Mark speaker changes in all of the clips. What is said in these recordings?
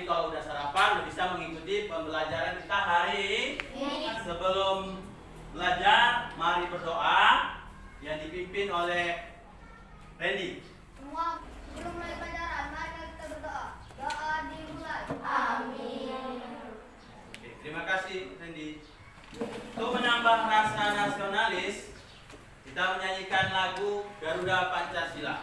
Speaker 1: kalau udah sarapan udah bisa mengikuti pembelajaran kita hari ini. Sebelum belajar, mari berdoa yang dipimpin oleh Randy.
Speaker 2: Semua sebelum mulai pelajaran, mari kita berdoa. Doa dimulai. Amin.
Speaker 1: Oke, terima kasih Randy. Untuk menambah rasa nasionalis, kita menyanyikan lagu Garuda Pancasila.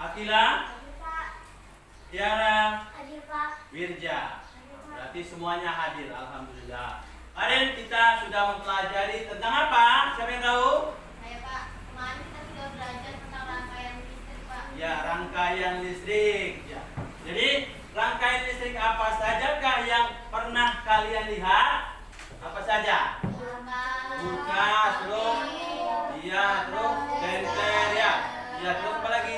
Speaker 1: Akila, Tiara, Wirja. Berarti semuanya hadir, alhamdulillah. Kemarin kita sudah mempelajari tentang apa? Siapa yang tahu?
Speaker 2: Saya Pak, kemarin kita sudah belajar tentang rangkaian listrik Pak.
Speaker 1: Ya, rangkaian listrik. Ya. Jadi rangkaian listrik apa sajakah yang pernah kalian lihat? Apa saja? Kulkas, terus, iya, terus senter ya. Ya, terus apa lagi?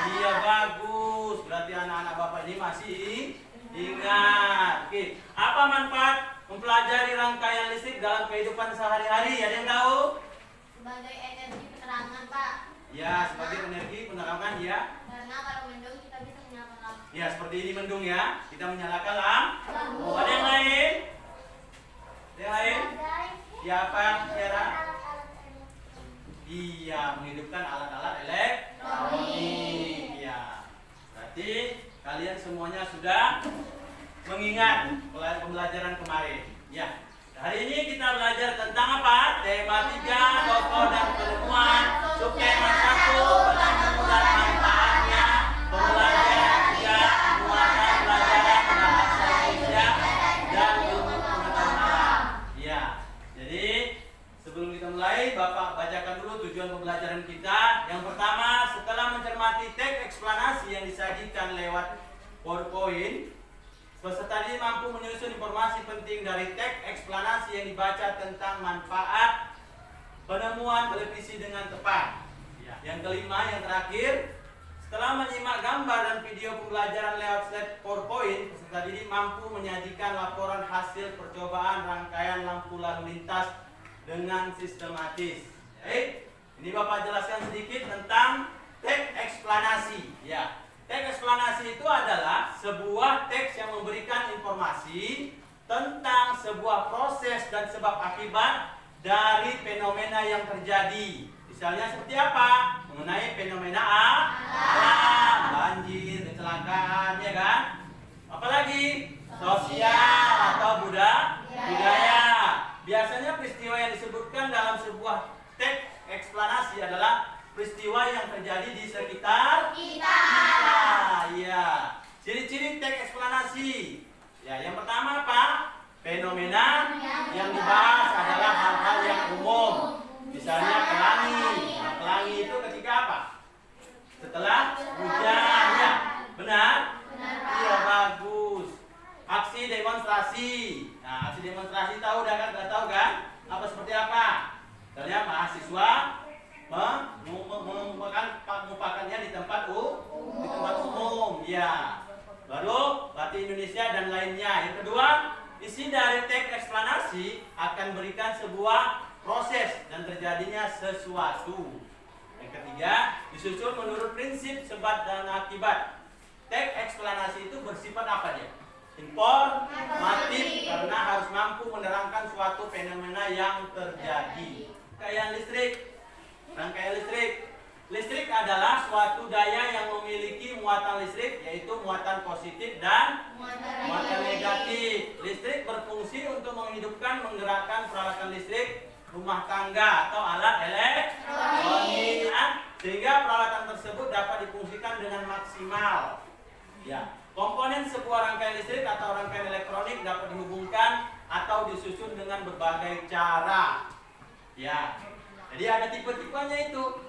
Speaker 1: Iya, bagus. Berarti anak-anak Bapak ini masih ingat. Oke, apa manfaat mempelajari rangkaian listrik dalam kehidupan sehari-hari? Ada yang tahu?
Speaker 2: Sebagai energi penerangan Pak.
Speaker 1: Ya, sebagai energi penerangan ya.
Speaker 2: Karena kalau mendung kita bisa menyalakan lampu.
Speaker 1: Ya, seperti ini mendung ya. Kita menyalakan lampu.
Speaker 2: Lampu.
Speaker 1: Ada yang lain? Ada yang lain? Siapa, Tiara? Iya, menghidupkan alat-alat elektronik. Ya. Berarti kalian semuanya sudah mengingat pembelajaran kemarin. Ya. Hari ini kita belajar tentang apa? Tema 3, tokoh dan penemuan, subtema 1, penemuan manfaatnya, pembelajaran 3, muatan pelajaran bahasa Indonesia dan ilmu pengetahuan alam. Ya. Jadi sebelum kita mulai, Bapak bacakan dulu tujuan pembelajaran kita. Yang pertama, setelah mencermati teks eksplanasi yang disajikan lewat PowerPoint, peserta didik mampu menyusun informasi penting dari teks eksplanasi yang dibaca tentang manfaat penemuan televisi dengan tepat. Yang kelima, yang terakhir, setelah menyimak gambar dan video pembelajaran lewat slide PowerPoint, peserta didik mampu menyajikan laporan hasil percobaan rangkaian lampu lalu lintas dengan sistematis. Ini Bapak jelaskan sedikit tentang teks eksplanasi. Ya, teks eksplanasi itu adalah sebuah teks yang memberikan informasi tentang sebuah proses dan sebab akibat dari fenomena yang terjadi. Misalnya seperti apa? Mengenai fenomena alam, banjir, kecelakaan, ya kan? Apalagi sosial atau budaya. Biasanya peristiwa yang disebutkan dalam sebuah teks eksplanasi adalah peristiwa yang terjadi di sekitar kita. Ya. Ciri-ciri teks eksplanasi. Ya, yang pertama apa? Fenomena yang dibahas adalah hal-hal yang umum. Misalnya pelangi. Nah, pelangi itu ketika apa? Setelah hujan, ya. Benar? Iya, bagus. Aksi demonstrasi. Nah, aksi demonstrasi tahu kan? Tahu kan? Apa seperti apa? Misalnya mahasiswa mengumpulkannya di tempat umum, ya. Baru Batik Indonesia dan lainnya. Yang kedua, isi dari teks eksplanasi akan berikan sebuah proses dan terjadinya sesuatu. Yang ketiga, disusun menurut prinsip sebab dan akibat. Teks eksplanasi itu bersifat apa dia? Informatif, karena harus mampu menerangkan suatu fenomena yang terjadi. Rangkaian listrik. Rangkaian listrik. Listrik adalah suatu daya yang memiliki muatan listrik, yaitu muatan positif dan muatan negatif. Listrik berfungsi untuk menghidupkan, menggerakkan peralatan listrik, rumah tangga atau alat elektronik. sehingga peralatan tersebut dapat difungsikan dengan maksimal. Ya, komponen sebuah rangkaian listrik atau rangkaian elektronik dapat dihubungkan atau disusun dengan berbagai cara. Ya, jadi ada tipe-tipenya itu.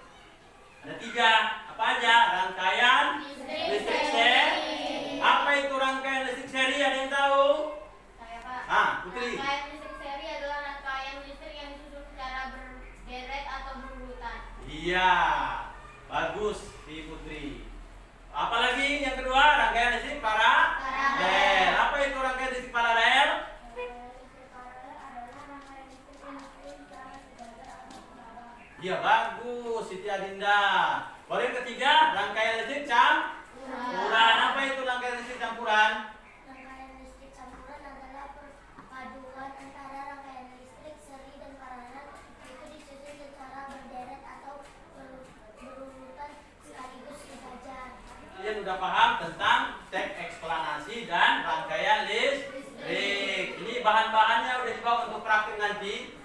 Speaker 1: Ada 3. Apa aja? Rangkaian listrik seri. Apa itu rangkaian listrik seri? Ada yang tahu?
Speaker 2: Saya, Pak.
Speaker 1: Putri.
Speaker 2: Rangkaian listrik seri adalah rangkaian listrik yang disusun secara berderet atau berurutan.
Speaker 1: Iya, bagus si Putri. Apalagi yang kedua, rangkaian listrik paralel. Apa itu rangkaian listrik paralel? Iya, bagus Siti Adinda. Baru yang ketiga, rangkaian listrik campuran. Apa itu rangkaian listrik campuran?
Speaker 2: Rangkaian listrik campuran adalah perpaduan antara rangkaian listrik seri dan paralel, itu disusun secara berderet atau berurutan sekaligus sejajar.
Speaker 1: Kalian udah paham tentang teks eksplanasi dan rangkaian listrik. Ini bahan-bahannya udah dibawa untuk praktik nanti.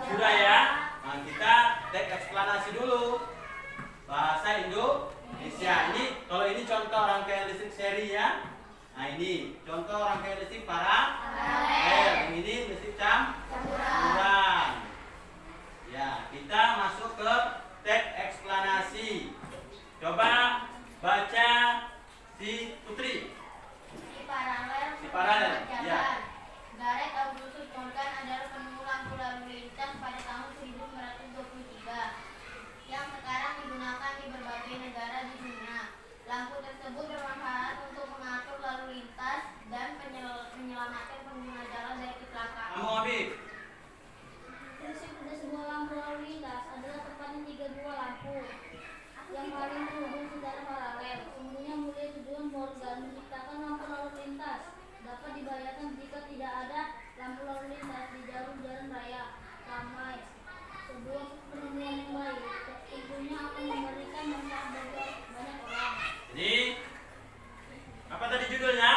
Speaker 1: Sudah ya? Nah, kita teks eksplanasi dulu. Bahasa Indonesia. Ini kalau ini contoh rangkaian listrik seri ya. Nah, ini contoh rangkaian listrik paralel. Yang ini listrik campuran. Ya, kita masuk ke teks eksplanasi. Coba baca si Putri.
Speaker 2: Si
Speaker 1: paralel, ya.
Speaker 2: Gareth Augustus Morgan adalah penemu lampu lalu lintas pada tahun 1923 yang sekarang digunakan di berbagai negara di dunia. Lampu tersebut bermanfaat untuk mengatur lalu lintas dan menyelamatkan pengguna jalan dari kecelakaan.
Speaker 1: Kamu Habib.
Speaker 2: Prinsip pada sebuah lampu lalu lintas adalah tepatnya 3 buah lampu yang paling terhubung secara paralel. Sungguhnya mulia tujuan Morgan menciptakan lampu lalu lintas. Dapat dibayangkan jika tidak ada lampu lalu lintas di jalur jalan raya ramai. Sebuah penemuan yang baik tentunya akan memberikan manfaat bagi banyak orang.
Speaker 1: Jadi apa tadi judulnya?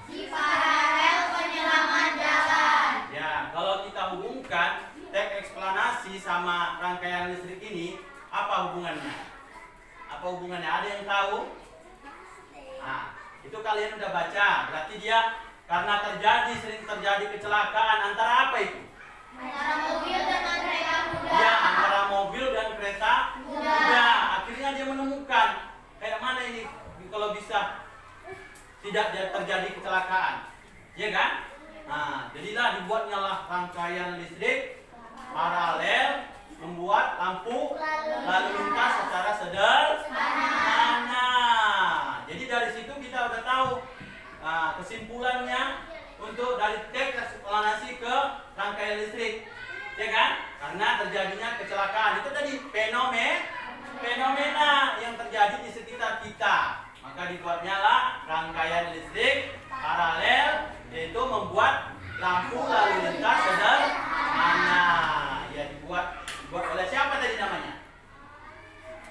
Speaker 2: Si paralel penyelamat jalan.
Speaker 1: Ya, kalau kita hubungkan teks eksplanasi sama rangkaian listrik ini, apa hubungannya? Apa hubungannya? Ada yang tahu? Nah, itu kalian udah baca. Berarti dia karena sering terjadi kecelakaan antara apa itu?
Speaker 2: Antara mobil dengan kereta kuda.
Speaker 1: Ya, antara mobil dan kereta kuda. Akhirnya dia menemukan kayak mana ini kalau bisa tidak terjadi kecelakaan. Iya kan? Nah, jadilah dibuatnya lah rangkaian listrik paralel membuat lampu lalu lintas secara sederhana. Jadi dari situ kita udah tahu kesimpulannya untuk dari teks eksplanasi ke rangkaian listrik, ya kan? Karena terjadinya kecelakaan itu tadi fenomena yang terjadi di sekitar kita. Maka dibuatnya lah rangkaian listrik paralel, yaitu membuat lampu lalu lintas sederhana. Ya dibuat oleh siapa tadi namanya?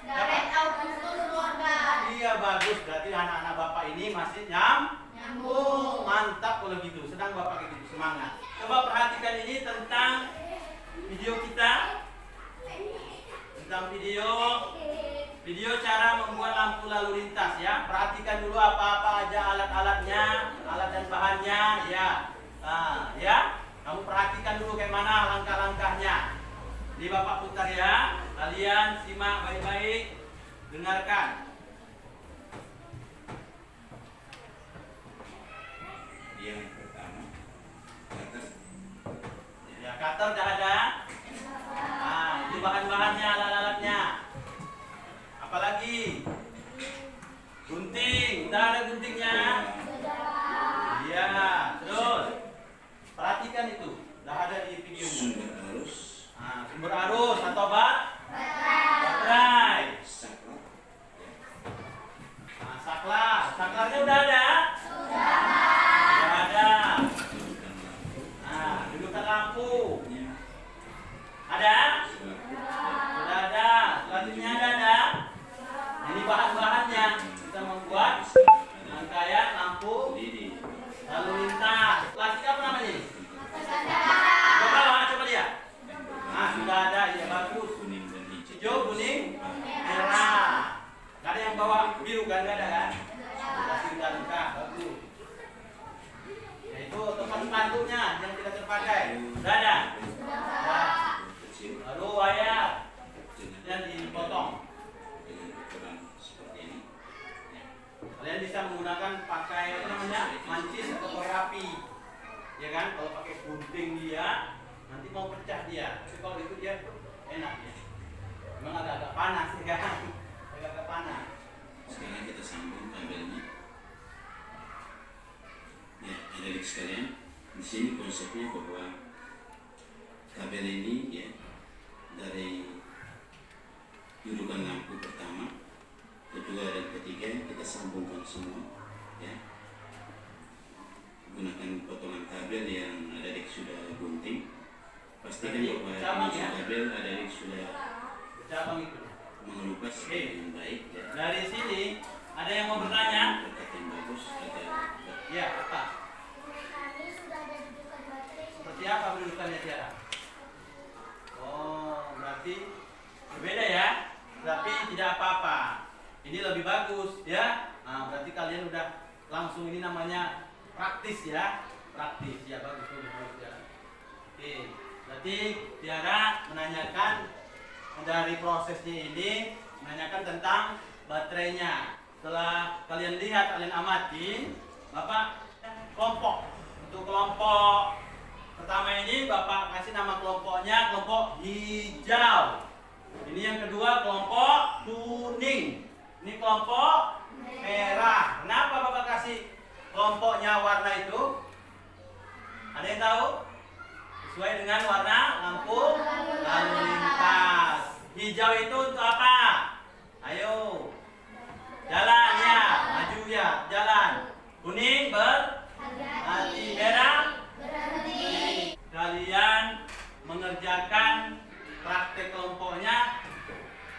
Speaker 2: Gareth Augustus Morgan.
Speaker 1: Iya bagus, berarti anak-anak bapak ini masih nyambung. Mantap kalau gitu, senang bapak kayak gitu, semangat. Coba perhatikan ini tentang video kita, tentang video cara membuat lampu lalu lintas ya. Perhatikan dulu apa-apa aja alat-alatnya, alat dan bahannya ya. Nah, ya, kamu perhatikan dulu kayak mana langkah-langkahnya. Di bapak putar ya, kalian simak baik-baik, dengarkan.
Speaker 3: Yang pertama, cutter.
Speaker 1: Ya, cutter udah ada. Nah, ini bahan-bahannya, alat-alatnya. Apalagi? Gunting, udah ada guntingnya. Iya, terus perhatikan itu, udah ada di videonya.
Speaker 3: Sumber arus,
Speaker 1: Sumber arus atau baterai.
Speaker 3: saklar,
Speaker 1: Saklarnya udah ada? Udah ada.
Speaker 3: dudukan lampu,
Speaker 1: Dudukan lampu.
Speaker 3: nya,
Speaker 1: Ada?
Speaker 3: selaput,
Speaker 1: Sudah ada. Selanjutnya ada. Ini bahan-bahannya. Kita membuat rangkaian lampu
Speaker 3: lidi,
Speaker 1: lalu lintas. Plastik apa namanya ini? Coba lihat. Sudah ada. Ya bagus.
Speaker 3: kuning dan hijau,
Speaker 1: Hijau, kuning, biru kan nggak ada kan? Kasih luka, bagus. Yaitu tempat sepatunya yang tidak terpakai. Sudah ada? Sudah.
Speaker 3: kecil
Speaker 1: Baru wayar
Speaker 3: dengan
Speaker 1: yang dipotong.
Speaker 3: ukuran seperti ini. Ya.
Speaker 1: Kalian bisa menggunakan pakai apa namanya mancis atau korek api, ya kan? Kalau pakai gunting dia nanti mau pecah dia. Tapi kalau itu dia enak ya. Memang agak-agak panas ya kan? Agak-agak panas.
Speaker 3: Sekarang kita sambung kabelnya. Ya, adik sekalian, di sini konsepnya bahwa kabel ini ya dari dudukan lampu pertama, kedua dan ketiga kita sambungkan semua ya. Gunakan potongan kabel yang adik sudah gunting. Pastikan bahwa
Speaker 1: Sama,
Speaker 3: ujung
Speaker 1: ya?
Speaker 3: kabel adik sudah
Speaker 1: Cabang itu.
Speaker 3: mengelupas dengan baik ya.
Speaker 1: Dari sini ada yang mau bertanya?
Speaker 3: Letak yang bagus agar
Speaker 1: Ya, apa?
Speaker 2: Kami sudah ada dudukan baterai.
Speaker 1: Seperti apa pendudukannya Tiara? Oh, berarti berbeda ya? Tapi tidak apa-apa. Ini lebih bagus ya. Nah, berarti kalian udah langsung ini namanya praktis ya. Praktis ya, bagus ya. Oke, berarti Tiara menanyakan dari prosesnya ini, menanyakan tentang baterainya. Setelah kalian lihat, kalian amati, Bapak kelompok. Untuk kelompok pertama ini Bapak kasih nama kelompoknya kelompok hijau. Ini yang kedua kelompok kuning. Ini kelompok merah. Kenapa Bapak kasih kelompoknya warna itu? Ada yang tahu? Sesuai dengan warna lampu lalu lintas. Hijau itu untuk apa? Ayo. Jalan ya, maju ya, jalan. Kuning berhenti, merah berhenti. Kalian mengerjakan praktek kelompoknya.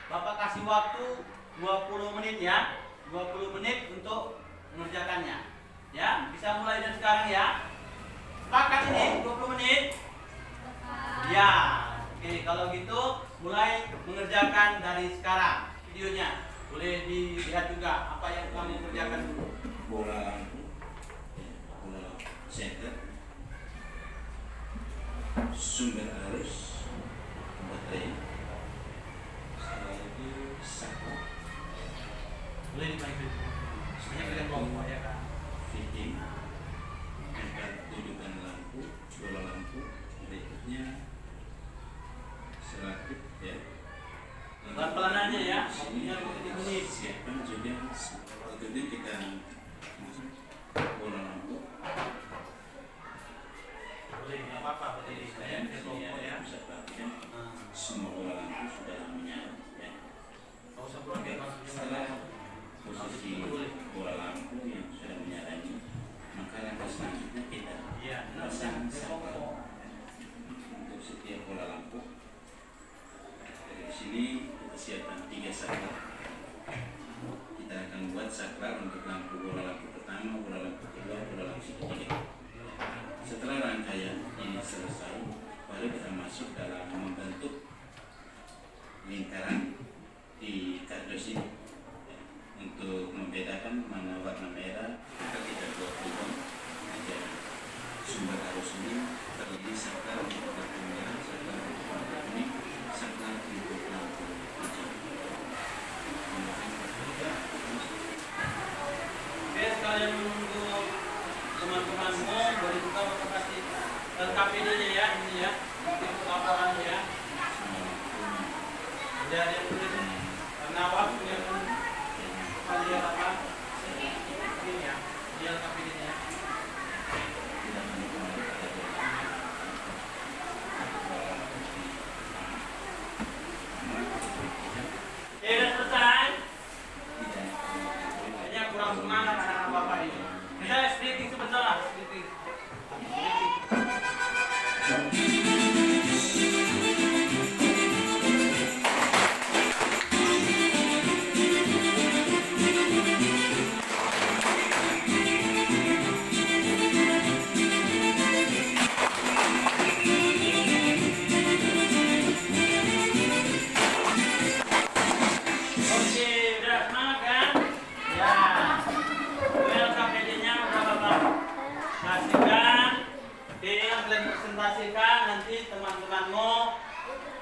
Speaker 1: Bapak kasih waktu 20 menit ya. 20 menit untuk mengerjakannya. Ya, bisa mulai dari sekarang ya. Sepakat ini 20 menit? Ya. Oke, kalau gitu mulai mengerjakan dari sekarang videonya. Boleh dilihat juga apa yang kamu kerjakan dulu.
Speaker 3: bola lampu ya, bola senter, sumber arus baterai, setelah itu saklar,
Speaker 1: Boleh dipanggil. Sebenarnya kalian kelompok ya kan.
Speaker 3: fitting, tempat dudukan lampu, bola lampu, berikutnya selaput ya.
Speaker 1: Pelan-pelan aja ya,
Speaker 3: Sini
Speaker 1: waktunya menit.
Speaker 3: siapkan juga waktunya kita masuk bola lampu.
Speaker 1: Boleh, nggak apa-apa. Boleh saya kelompok ya.
Speaker 3: Bisa perhatikan
Speaker 1: Nah,
Speaker 3: semua bola lampu sudah menyala ya.
Speaker 1: nggak usah pulang ya maksudnya.
Speaker 3: Setelah posisi bola lampu yang sudah menyala ini, maka langkah selanjutnya kita
Speaker 1: Iya,
Speaker 3: pasang
Speaker 1: nah,
Speaker 3: saklar
Speaker 1: kelompok.
Speaker 3: untuk setiap bola lampu. Dari sini kita siapkan 3 saklar. Kita akan buat saklar untuk lampu bola lampu pertama, bola lampu kedua, bola lampu ketiga. Setelah rangkaian ini selesai, baru kita masuk dalam membentuk lingkaran di kardus ini. Ya, untuk membedakan mana warna merah, maka kita buat lubang agar sumber arus ini terjadi saklar untuk lampu merah, saklar untuk lampu kuning, saklar untuk lampu hijau.
Speaker 1: Oke, sekalian menunggu teman-temanmu boleh juga Bapak kasih lengkapi ini ya, ini ya, untuk laporannya ya. Ada yang tulis nawab yang kalian apa? Ini ya, dia lengkapi ini ya. Sudah selesai. Kayaknya kurang semangat anak-anak Bapak ini. Kita splitting sebentar lah, splitting. Oke, udah semangat kan?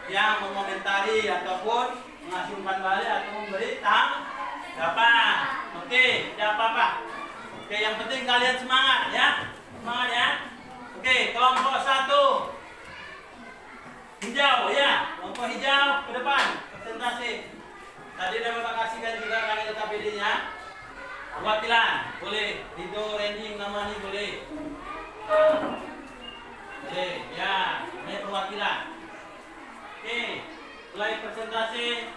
Speaker 1: yang mengomentari ataupun mengasih umpan balik atau memberi tanggapan. Oke, tidak apa-apa. Oke, yang penting kalian semangat ya. Semangat ya. Oke, kelompok 1 hijau ya. Kelompok hijau ke depan presentasi. Tadi udah Bapak kasihkan juga kan LKPD-nya. Perwakilan boleh, Rido, Randy, namanya boleh. Boleh, ya, ini perwakilan. Oke, mulai presentasi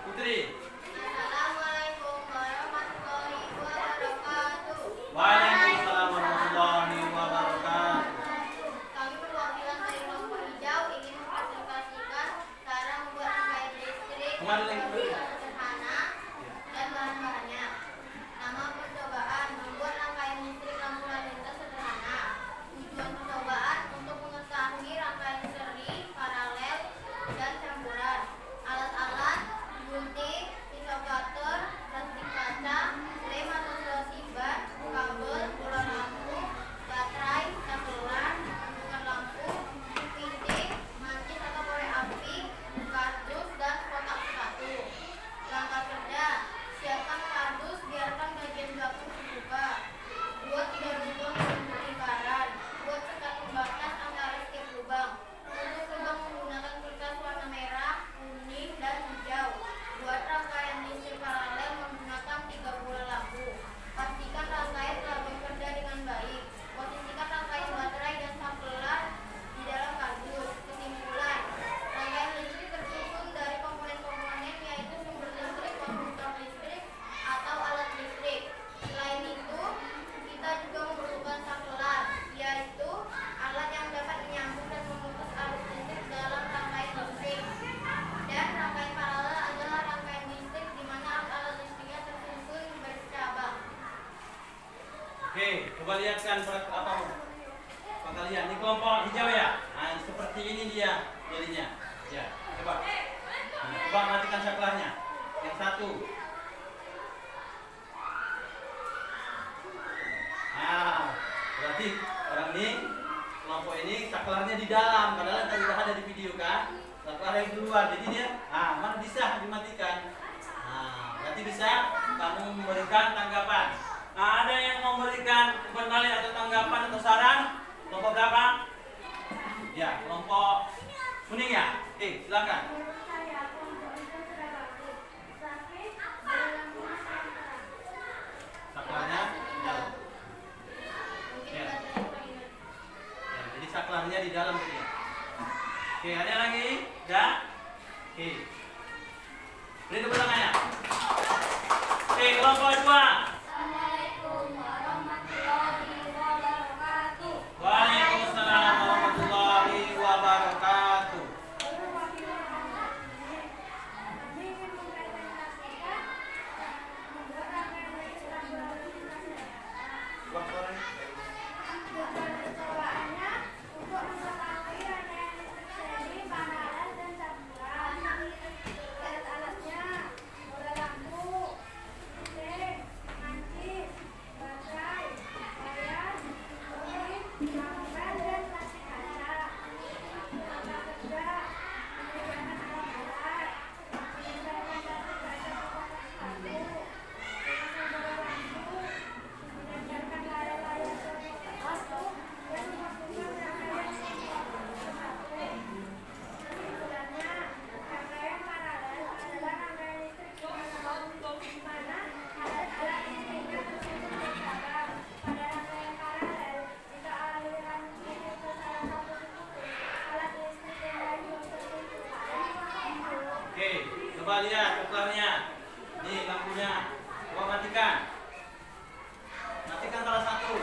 Speaker 1: Putri.
Speaker 2: Assalamualaikum warahmatullahi wabarakatuh.
Speaker 1: Waalaikumsalam warahmatullahi wabarakatuh.
Speaker 2: Kami perwakilan dari kelompok hijau ingin mempresentasikan cara membuat rangkaian listrik
Speaker 1: Kemana lagi?
Speaker 2: sederhana dan bahan-bahannya. Nama percobaan membuat rangkaian listrik lampu lalu lintas sederhana. Tujuan percobaan untuk mengetahui rangkaian seri, paralel, dan campuran. Alat-alat, gunting, pisau cutter, plastik kaca, lem atau selasi ban, kabel, bola lampu, baterai, sakelan, gantungan lampu, pinting, mancis atau korek api, kardus, dan kotak sepatu. Langkah kerja: siapkan kardus, biarkan bagian belakang terbuka. Buat 3 lubang bentuk lingkaran. Buat sekat pembatas antara setiap lubang. Untuk lubang menggunakan kertas warna merah, kuning, dan hijau. Buat rangkaian listrik paralel menggunakan 3 bola lampu. Pastikan rangkaian telah bekerja dengan baik. Posisikan rangkaian baterai dan sakelan di dalam kardus. Kesimpulan: rangkaian listrik tersusun dari komponen-komponen yaitu sumber listrik, konduktor listrik, atau alat listrik. Selain itu, kita juga memerlukan sakelan, yaitu alat yang dapat menyambung dan memutus arus listrik dalam rangkaian listrik. Dan rangkaian paralel adalah rangkaian listrik di mana alat listriknya tersusun bercabang.
Speaker 1: Oke, coba lihatkan apa kalian. Ini kelompok hijau ya. Nah, seperti ini dia jadinya. Ya, coba. Nah, coba matikan saklarnya. Yang satu. Nah, berarti orang ini kelompok ini saklarnya di dalam. Padahal tadi sudah ada di video kan. Saklar yang keluar. Jadi dia, mana bisa dimatikan. Nah, berarti bisa kamu memberikan tanggapan. Nah, ada yang memberikan umpan balik atau tanggapan atau saran? Kelompok berapa? Ya, kelompok kuning ya. Oke, silakan.
Speaker 2: Menurut saya, kelompok itu sudah bagus. Tapi dalam
Speaker 1: Saklarnya di dalam.
Speaker 2: mungkin
Speaker 1: Ya.
Speaker 2: baterainya kurang ingat.
Speaker 1: Ya, jadi saklarnya di dalam tadi ya. Oke, ada lagi? Ya. Oke. Beri tepuk tangannya. Oke, kelompok 2.
Speaker 2: Assalamualaikum warahmatullahi wabarakatuh.
Speaker 1: Waalaikumsalam warahmatullahi wabarakatuh.
Speaker 2: Kami ingin mempresentasikan membuat rangkaian listrik lampu lalu lintas sederhana.
Speaker 1: Buang suaranya.
Speaker 2: Tujuan percobaannya untuk mengetahui rangkaian listrik seri, paralel, dan campuran. Alat-alatnya bola lampu, gunting, mancis, baterai, layar, lem, kabel, dan plastik kaca. Langkah kerja: menyediakan alat-alat, menyediakan plastik kaca atau kotak sepatu, memasang bola lampu, menyediakan layar-layar kotak sepatu, dan memasukkan rangkaian sepatu. Kesimpulannya, rangkaian paralel adalah rangkaian listrik di mana alat-alat listriknya tersusun bercabang. Pada rangkaian paralel, jika aliran listrik ke salah satu titik alat listrik yang lain belum tersusun.
Speaker 1: Oke, coba lihat saklarnya. Nih lampunya. Coba matikan. Matikan salah satu.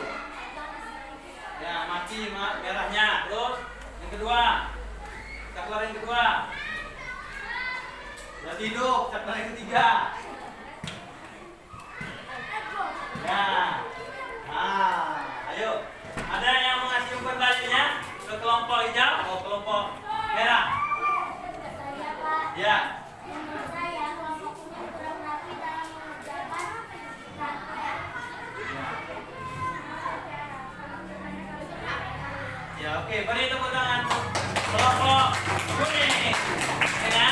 Speaker 1: Ya, mati merahnya. Terus yang kedua. Saklar yang kedua. Berarti hidup. Saklar yang ketiga. Ya. Ayo. Ada yang mengasih umpan baliknya ke kelompok hijau atau kelompok merah?
Speaker 2: Saya, Pak.
Speaker 1: Ya.
Speaker 2: Menurut saya, kelompok kuning kurang rapi dalam mengerjakan rangkaian.
Speaker 1: Ya, oke. Beri tepuk tangan. kelompok kuning. Ya.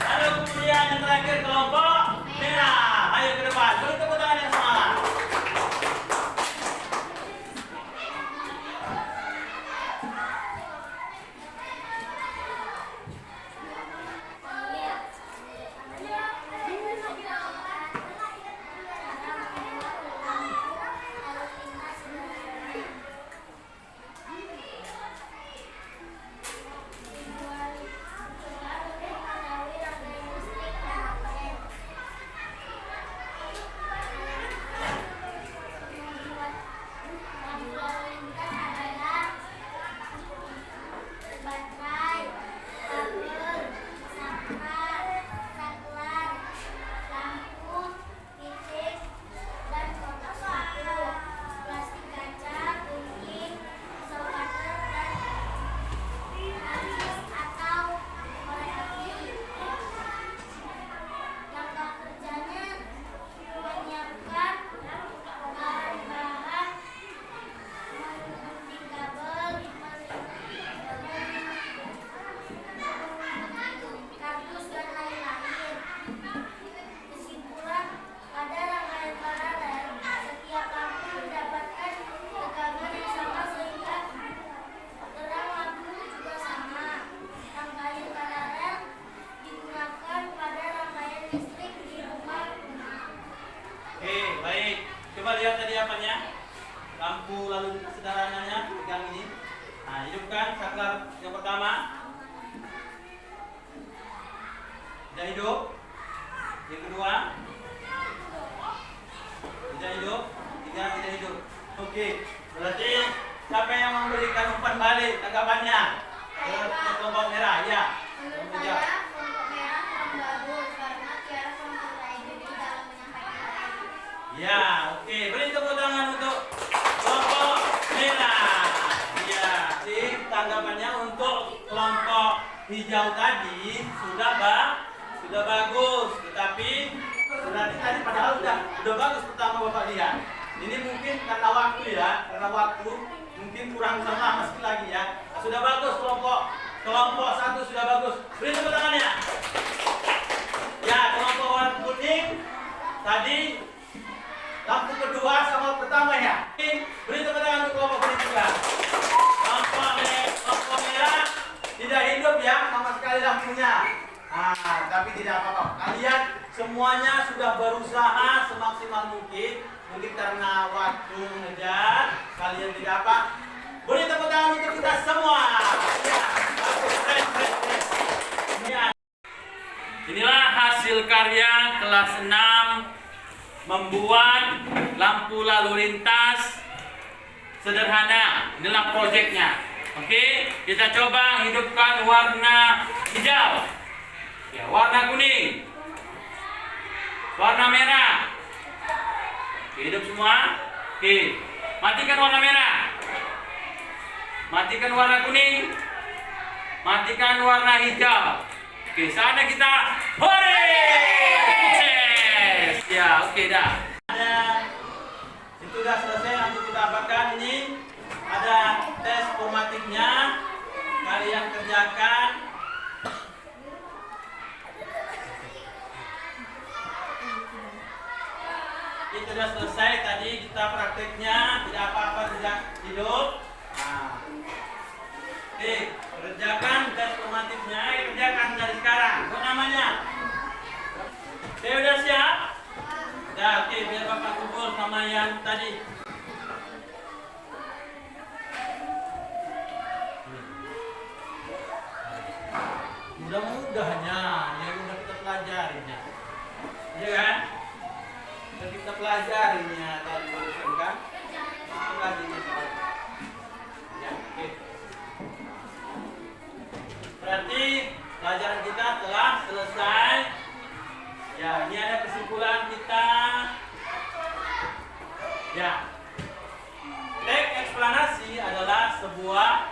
Speaker 1: Lalu kemudian yang terakhir kelompok merah. Ayo ke depan. Beri tepuk tangan yang semangat. Coba lihat tadi apanya? Lampu lalu lintas sederhananya, pegang ini. Nah, hidupkan saklar yang pertama. Tidak hidup. Yang kedua. Tidak hidup. Tiga tidak hidup. Oke, berarti siapa yang memberikan umpan balik tanggapannya? Ke kelompok merah, ya.
Speaker 2: Menurut saya kelompok merah kurang bagus karena Tiara kelompok lain jadi dalam menyampaikan.
Speaker 1: Ya, oke. Beri tepuk tangan untuk kelompok merah. Ya, jadi tanggapannya untuk kelompok hijau tadi sudah bagus, tetapi berarti tadi padahal udah bagus pertama Bapak lihat. Ini mungkin karena waktu ya, mungkin kurang sama meski lagi ya. Sudah bagus kelompok satu sudah bagus. Beri tepuk tangannya. Ya, kelompok warna kuning tadi lampu kedua sama pertama ya. Beri tepuk tangan untuk kelompok kuning juga. Kelompok merah tidak hidup ya sama sekali lampunya. Tapi tidak apa-apa. Kalian semuanya sudah berusaha semaksimal mungkin. Mungkin karena waktu mengejar, kalian tidak apa. Beri tepuk tangan untuk kita semua. Ya, inilah hasil karya kelas 6 membuat lampu lalu lintas sederhana. Inilah proyeknya. Oke, kita coba hidupkan warna hijau. Ya, warna kuning. Warna merah. Oke, hidup semua. Oke, matikan warna merah. Matikan warna kuning. Matikan warna hijau. Oke, saatnya kita hore! Sukses! Ya, oke dah. Itu sudah selesai, nanti kita apakan ini. Ada tes formatifnya. Kalian kerjakan. Itu sudah selesai, tadi kita prakteknya. Tidak apa-apa, tidak hidup. Oke, kerjakan tes formatifnya. Kerjakan dari sekarang. Apa namanya? Oke, udah siap? Ya, oke, biar Bapak kumpul sama yang tadi. Mudah-mudahnya yang udah kita pelajarinya. Iya kan? Udah kita pelajarinya tadi barusan kan? Pelajarinya tadi. Ya, oke. Berarti pelajaran kita telah selesai. Ya, ini ada kesimpulan kita. Ya. Teks eksplanasi adalah sebuah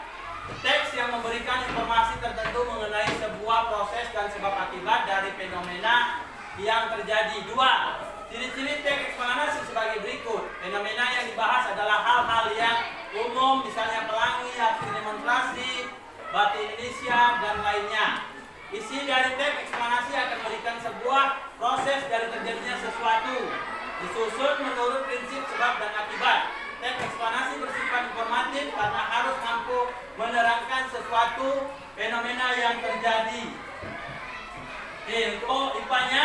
Speaker 1: teks yang memberikan informasi tertentu mengenai sebuah proses dan sebab akibat dari fenomena yang terjadi. 2. Ciri-ciri teks eksplanasi sebagai berikut. Fenomena yang dibahas adalah hal-hal yang umum, misalnya pelangi, aksi demonstrasi, batu Indonesia, Isi dari teks eksplanasi akan memberikan sebuah proses dari terjadinya sesuatu, disusun menurut prinsip sebab dan akibat. Teks eksplanasi bersifat informatif karena harus mampu menerangkan sesuatu fenomena yang terjadi. Oke, untuk IPA-nya,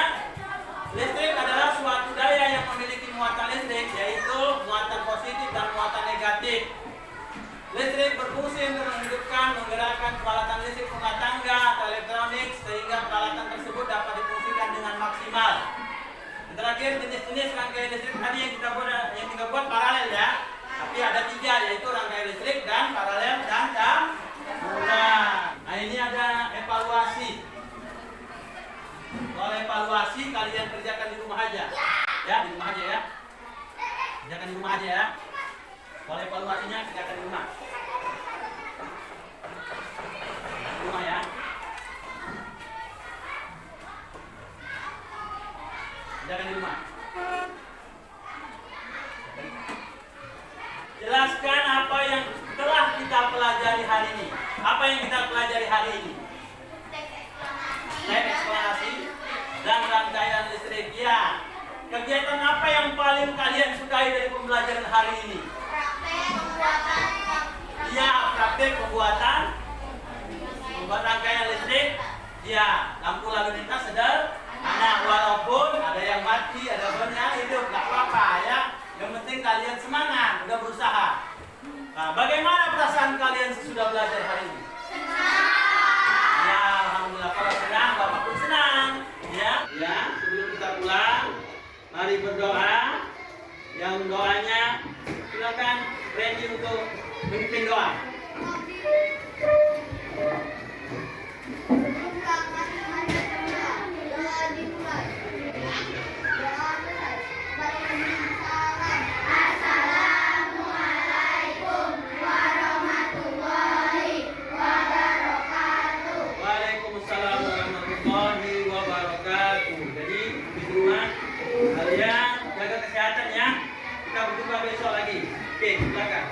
Speaker 1: listrik adalah suatu daya yang memiliki muatan listrik, yaitu muatan positif dan muatan negatif. Listrik berfungsi untuk menghidupkan, menggerakkan peralatan listrik rumah tangga atau elektronik sehingga peralatan tersebut dapat difungsikan dengan maksimal. Yang terakhir, jenis-jenis rangkaian listrik tadi yang kita buat paralel ya. Tapi ada 3, yaitu rangkaian listrik dan paralel dan campuran. Nah, ini ada evaluasi. Kalau evaluasi kalian kerjakan di rumah aja. Ya, di rumah aja ya. Kerjakan di rumah aja ya. Kalau evaluasinya kerjakan di rumah. Di rumah ya. Kerjakan di rumah. Jelaskan apa yang telah kita pelajari hari ini. Apa yang kita pelajari hari ini? Teks eksplanasi dan rangkaian listrik. Ya. Kegiatan apa yang paling kalian sukai dari pembelajaran hari ini? Iya, praktek pembuatan rangkaian listrik. Ya, lampu lalu lintas sederhana, walaupun ada yang mati, ada yang hidup, nggak apa-apa ya. Yang penting kalian semangat, udah berusaha. Nah, bagaimana perasaan kalian sesudah belajar hari ini? Senang. Ya, alhamdulillah. Kalau senang, Bapak pun senang. Ya, sebelum kita pulang, mari berdoa. Yang doanya silakan Randy untuk memimpin doa. Waalaikumsalam warahmatullahi wabarakatuh. Jadi di rumah kalian jaga kesehatan ya. Kita berjumpa besok lagi. Oke, silakan.